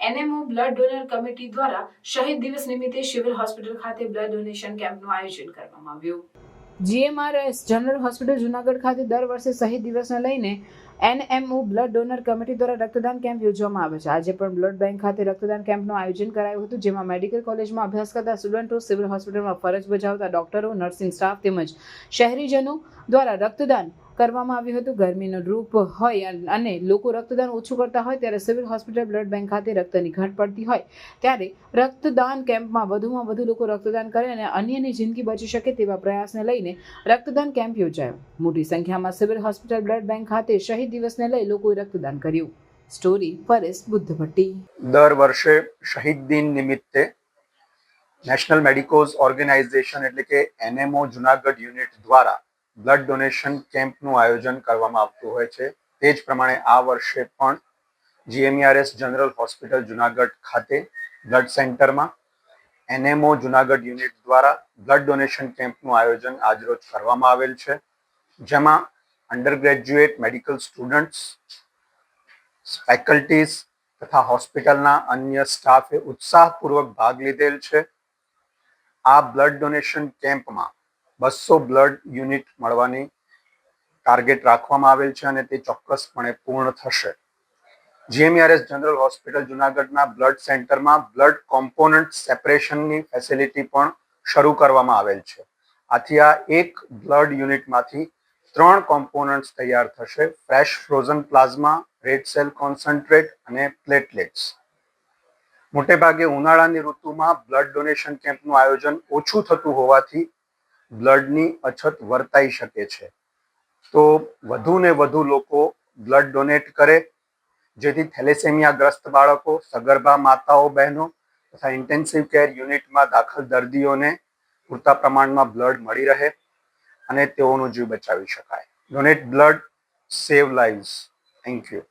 એનએમઓ blood donor committee દ્વારા શહીદ દિવસ નિમિત્તે સિવિલ હોસ્પિટલ ખાતે બ્લડ ડોનેશન કેમ્પનું આયોજન કરવામાં આવ્યું. GMRS જનરલ હોસ્પિટલ જૂનાગઢ ખાતે દર વર્ષે શહીદ દિવસને લઈને એનએમઓ બ્લડ ડોનર કમિટી દ્વારા રક્તદાન કેમ્પ યોજવામાં આવે છે. આજે પણ બ્લડ બેંક ખાતે રક્તદાન કેમ્પનું આયોજન કરાયું હતું, જેમાં મેડિકલ કોલેજમાં અભ્યાસ કરતા સ્ટુડન્ટો, સિવિલ હોસ્પિટલમાં ફરજ બજાવતા ડોક્ટરો, નર્સિંગ સ્ટાફ તેમજ શહેરીજનો દ્વારા રક્તદાન કરવામાં આવ્યું હતું. ગરમીનો રૂપ હોય અને લોકો રક્તદાન ઓછું કરતા હોય ત્યારે સિવિલ હોસ્પિટલ બ્લડ બેંક ખાતે રક્તની ઘટ પડતી હોય ત્યારે રક્તદાન કેમ્પમાં વધુમાં વધુ લોકો રક્તદાન કરે અને અન્યની જિંદગી બચી શકે તેવા પ્રયાસને લઈને રક્તદાન કેમ્પ યોજાયો. મોટી સંખ્યામાં સિવિલ હોસ્પિટલ બ્લડ બેંક ખાતે શહીદ દિવસને લઈ લોકોએ રક્તદાન કર્યું. સ્ટોરી પરેશ બુદ્ધભટ્ટી. દર વર્ષે શહીદ દિન નિમિત્તે નેશનલ મેડિકોઝ ઓર્ગેનાઇઝેશન એટલે કે એનએમઓ જુનાગઢ યુનિટ દ્વારા બ્લડ ડોનેશન કેમ્પનું આયોજન કરવામાં આવતું હોય છે. તે જ પ્રમાણે આ વર્ષે પણ GMRS જનરલ હોસ્પિટલ જુનાગઢ ખાતે બ્લડ સેન્ટરમાં એનએમઓ જુનાગઢ યુનિટ દ્વારા બ્લડ ડોનેશન કેમ્પનું આયોજન આજરોજ કરવામાં આવેલ છે, જેમાં under graduate medical students, faculties તથા હોસ્પિટલના અન્ય સ્ટાફે ઉત્સાહપૂર્વક ભાગ લીધેલ છે. આ બ્લડ ડોનેશન કેમ્પમાં 200 બ્લડ યુનિટ મળવાની ટાર્ગેટ રાખવામાં આવેલ છે અને તે ચોક્કસપણે પૂર્ણ થશે. GMRS જનરલ હોસ્પિટલ જુનાગઢના બ્લડ સેન્ટરમાં બ્લડ કોમ્પોનન્ટ સેપરેશનની ફેસિલિટી પણ શરૂ કરવામાં આવેલ છે. આથી આ એક બ્લડ યુનિટમાંથી 3 કોમ્પોનન્ટ્સ તૈયાર થશે: fresh frozen plasma, red cell concentrate અને પ્લેટલેટ્સ. મોટેભાગે ઉનાળાની ઋતુમાં બ્લડ ડોનેશન કેમ્પનું આયોજન ઓછું થતું હોવાથી બ્લડની અછત વર્તાઈ શકે છે. તો વધુ ને વધુ લોકો બ્લડ ડોનેટ કરે, જેથી થેલેસેમિયાગ્રસ્ત બાળકો, સગર્ભા માતાઓ બહેનો તથા ઇન્ટેન્સિવ કેર યુનિટમાં દાખલ દર્દીઓને પૂરતા પ્રમાણમાં બ્લડ મળી રહે અને તેઓનો જીવ બચાવી શકાય. Donate blood, save lives. Thank you.